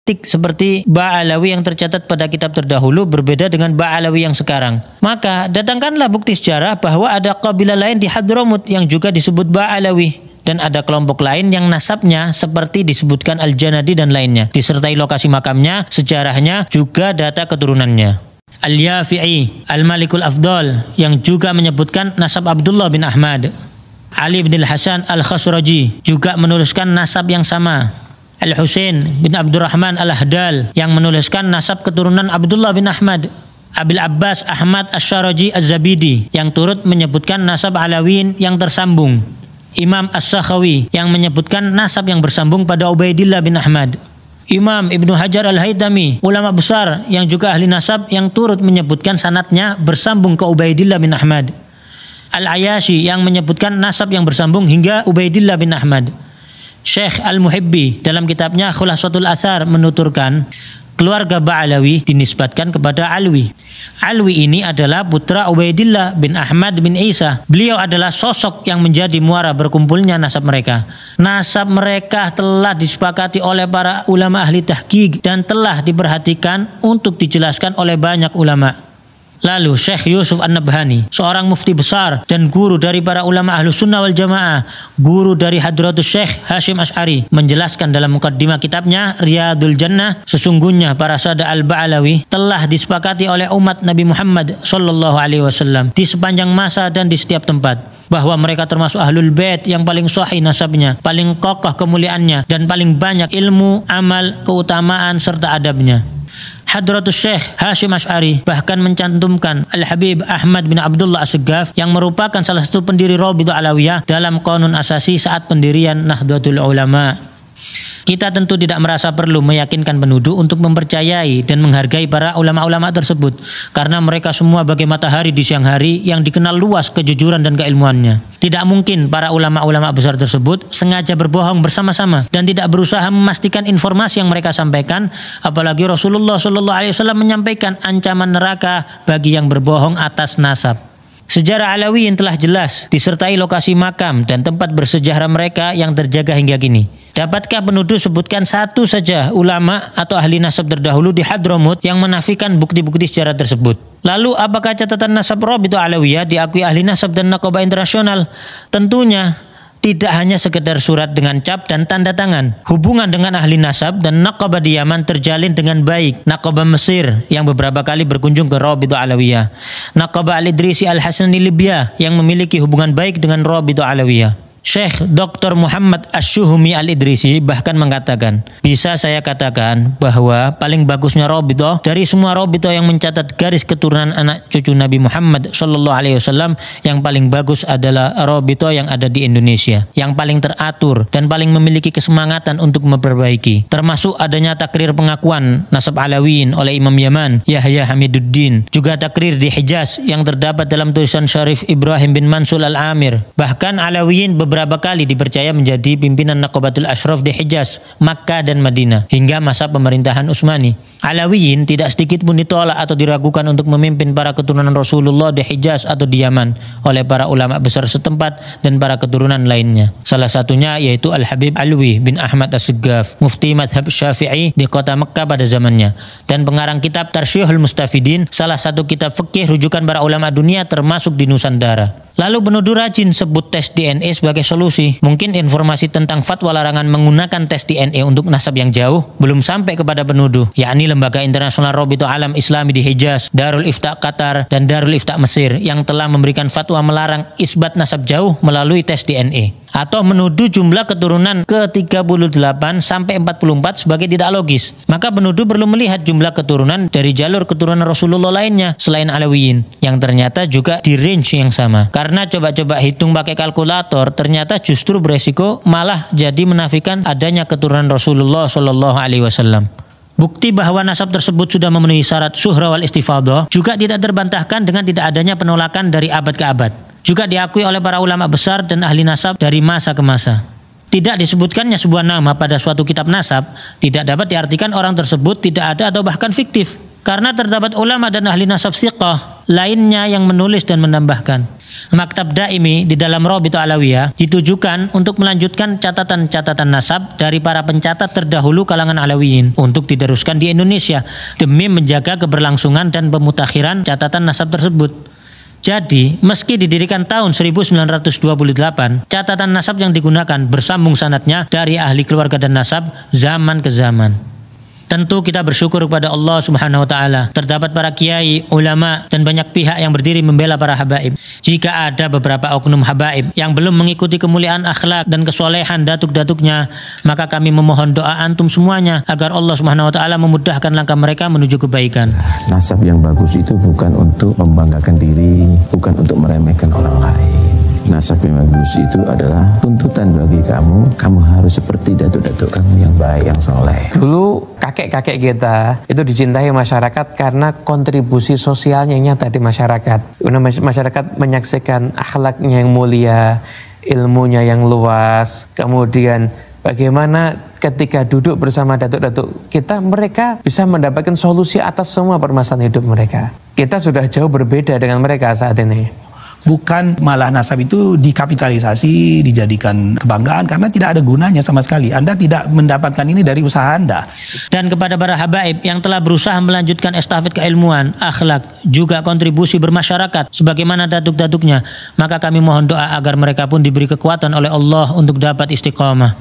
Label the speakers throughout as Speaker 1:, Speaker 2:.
Speaker 1: seperti Ba'alawi yang tercatat pada kitab terdahulu berbeda dengan Ba'alawi yang sekarang. Maka datangkanlah bukti sejarah bahwa ada kabilah lain di Hadramut yang juga disebut Ba'alawi. Dan ada kelompok lain yang nasabnya seperti disebutkan Al-Janadi dan lainnya. Disertai lokasi makamnya, sejarahnya, juga data keturunannya. Al-Yafi'i, Al-Malikul Afdal yang juga menyebutkan nasab Abdullah bin Ahmad. Ali bin Al-Hasan Al-Khasraji juga menuliskan nasab yang sama. Al-Husain bin Abdurrahman Al-Ahdal yang menuliskan nasab keturunan Abdullah bin Ahmad. Abil Abbas Ahmad Asy-Syaraji Az-Zabidi yang turut menyebutkan nasab Alawiyin yang tersambung. Imam As-Sakhawi yang menyebutkan nasab yang bersambung pada Ubaidillah bin Ahmad. Imam Ibnu Hajar Al-Haytami, ulama besar yang juga ahli nasab yang turut menyebutkan sanadnya bersambung ke Ubaidillah bin Ahmad. Al-Ayashi yang menyebutkan nasab yang bersambung hingga Ubaidillah bin Ahmad. Syekh Al-Muhibbi dalam kitabnya Khulasatul Athar menuturkan keluarga Ba'alawi dinisbatkan kepada Alwi. Alwi ini adalah putra Ubaidillah bin Ahmad bin Isa. Beliau adalah sosok yang menjadi muara berkumpulnya nasab mereka. Nasab mereka telah disepakati oleh para ulama ahli tahqiq dan telah diperhatikan untuk dijelaskan oleh banyak ulama. Lalu Syekh Yusuf An-Nabhani, seorang mufti besar dan guru dari para ulama Ahlus Sunnah wal Jamaah, guru dari Hadratus Syekh Hashim Asy'ari, menjelaskan dalam mukaddimah kitabnya Riyadul Jannah, sesungguhnya para sada Al-Ba'alawi telah disepakati oleh umat Nabi Muhammad sallallahu alaihi wasallam di sepanjang masa dan di setiap tempat, bahwa mereka termasuk Ahlul Bait yang paling sahih nasabnya, paling kokoh kemuliaannya, dan paling banyak ilmu, amal, keutamaan serta adabnya. Hadratus Syekh Hashim Asy'ari bahkan mencantumkan Al-Habib Ahmad bin Abdullah As-Saggaf yang merupakan salah satu pendiri Rabithah Alawiyah dalam Qanun Asasi saat pendirian Nahdlatul Ulama. Kita tentu tidak merasa perlu meyakinkan penduduk untuk mempercayai dan menghargai para ulama-ulama tersebut, karena mereka semua bagai matahari di siang hari yang dikenal luas kejujuran dan keilmuannya. Tidak mungkin para ulama-ulama besar tersebut sengaja berbohong bersama-sama dan tidak berusaha memastikan informasi yang mereka sampaikan, apalagi Rasulullah SAW menyampaikan ancaman neraka bagi yang berbohong atas nasab. Sejarah Alawiyin telah jelas disertai lokasi makam dan tempat bersejarah mereka yang terjaga hingga kini. Dapatkah penduduk sebutkan satu saja ulama atau ahli nasab terdahulu di Hadramut yang menafikan bukti-bukti sejarah tersebut? Lalu apakah catatan nasab Rabithah Alawiyah diakui ahli nasab dan Naqabah internasional? Tentunya tidak hanya sekedar surat dengan cap dan tanda tangan. Hubungan dengan ahli nasab dan Naqabah di Yaman terjalin dengan baik. Naqabah Mesir yang beberapa kali berkunjung ke Rabithah Alawiyah. Naqabah Al-Idrisi Al-Hasani Libya yang memiliki hubungan baik dengan Rabithah Alawiyah. Syekh Dr. Muhammad Asy-Syuhumi Al-Idrisi bahkan mengatakan, bisa saya katakan bahwa paling bagusnya Rabithah dari semua Rabithah yang mencatat garis keturunan anak cucu Nabi Muhammad SAW, yang paling bagus adalah Rabithah yang ada di Indonesia, yang paling teratur dan paling memiliki kesemangatan untuk memperbaiki, termasuk adanya takrir pengakuan nasab Alawiyin oleh Imam Yaman Yahya Hamiduddin, juga takrir di Hijaz yang terdapat dalam tulisan Syarif Ibrahim bin Mansur Al-Amir. Bahkan Alawiyin beberapa kali dipercaya menjadi pimpinan Naqabatul Ashraf di Hijaz, Makkah dan Madinah hingga masa pemerintahan Utsmani. Alawiyin tidak sedikit pun ditolak atau diragukan untuk memimpin para keturunan Rasulullah di Hijaz atau di Yaman oleh para ulama besar setempat dan para keturunan lainnya. Salah satunya yaitu Al-Habib Alwi bin Ahmad As-Saggaf, mufti mazhab Syafi'i di kota Mekkah pada zamannya, dan pengarang kitab Tarsyihul Mustafidin, salah satu kitab fikih rujukan para ulama dunia termasuk di Nusantara. Lalu penuduh rajin sebut tes DNA sebagai solusi. Mungkin informasi tentang fatwa larangan menggunakan tes DNA untuk nasab yang jauh belum sampai kepada penuduh, yakni Lembaga Internasional Rabithah Alam Islami di Hijaz, Darul Ifta Qatar, dan Darul Ifta Mesir yang telah memberikan fatwa melarang isbat nasab jauh melalui tes DNA. Atau menuduh jumlah keturunan ke-38 sampai 44 sebagai tidak logis. Maka penuduh perlu melihat jumlah keturunan dari jalur keturunan Rasulullah lainnya selain Alawiyin, yang ternyata juga di range yang sama. Karena coba-coba hitung pakai kalkulator, ternyata justru beresiko malah jadi menafikan adanya keturunan Rasulullah SAW. Bukti bahwa nasab tersebut sudah memenuhi syarat syuhrah wal istifadhah juga tidak terbantahkan dengan tidak adanya penolakan dari abad ke abad. Juga diakui oleh para ulama besar dan ahli nasab dari masa ke masa. Tidak disebutkannya sebuah nama pada suatu kitab nasab tidak dapat diartikan orang tersebut tidak ada atau bahkan fiktif, karena terdapat ulama dan ahli nasab thiqah lainnya yang menulis dan menambahkan. Maktab Daimi di dalam Rabithah Alawiyah ditujukan untuk melanjutkan catatan-catatan nasab dari para pencatat terdahulu kalangan Alawiyin untuk diteruskan di Indonesia demi menjaga keberlangsungan dan pemutakhiran catatan nasab tersebut. Jadi, meski didirikan tahun 1928, catatan nasab yang digunakan bersambung sanadnya dari ahli keluarga dan nasab zaman ke zaman. Tentu kita bersyukur kepada Allah Subhanahu wa taala. Terdapat para kiai, ulama dan banyak pihak yang berdiri membela para habaib. Jika ada beberapa oknum habaib yang belum mengikuti kemuliaan akhlak dan kesolehan datuk-datuknya, maka kami memohon doa antum semuanya agar Allah Subhanahu wa taala memudahkan langkah mereka menuju kebaikan.
Speaker 2: Nasab yang bagus itu bukan untuk membanggakan diri, bukan untuk meremehkan orang lain. Nasab yang bagus itu adalah tuntutan bagi kamu. Kamu harus seperti datuk-datuk kamu yang baik, yang soleh.
Speaker 3: Dulu kakek-kakek kita itu dicintai masyarakat karena kontribusi sosialnya yang nyata di masyarakat. Masyarakat menyaksikan akhlaknya yang mulia, ilmunya yang luas, kemudian bagaimana ketika duduk bersama datuk-datuk kita, mereka bisa mendapatkan solusi atas semua permasalahan hidup mereka. Kita sudah jauh berbeda dengan mereka saat ini.
Speaker 4: Bukan malah nasab itu dikapitalisasi, dijadikan kebanggaan karena tidak ada gunanya sama sekali. Anda tidak mendapatkan ini dari usaha Anda.
Speaker 1: Dan kepada para habaib yang telah berusaha melanjutkan estafet keilmuan, akhlak, juga kontribusi bermasyarakat sebagaimana datuk-datuknya, maka kami mohon doa agar mereka pun diberi kekuatan oleh Allah untuk dapat istiqamah.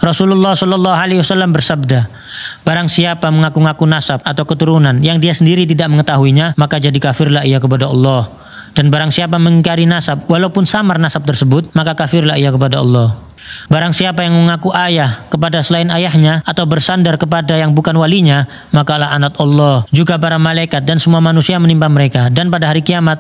Speaker 1: Rasulullah Shallallahu Alaihi Wasallam bersabda, barang siapa mengaku-ngaku nasab atau keturunan yang dia sendiri tidak mengetahuinya, maka jadi kafirlah ia kepada Allah. Dan barang siapa mengingkari nasab walaupun samar nasab tersebut, maka kafirlah ia kepada Allah. Barang siapa yang mengaku ayah kepada selain ayahnya atau bersandar kepada yang bukan walinya, maka laknat Allah juga para malaikat dan semua manusia menimpa mereka, dan pada hari kiamat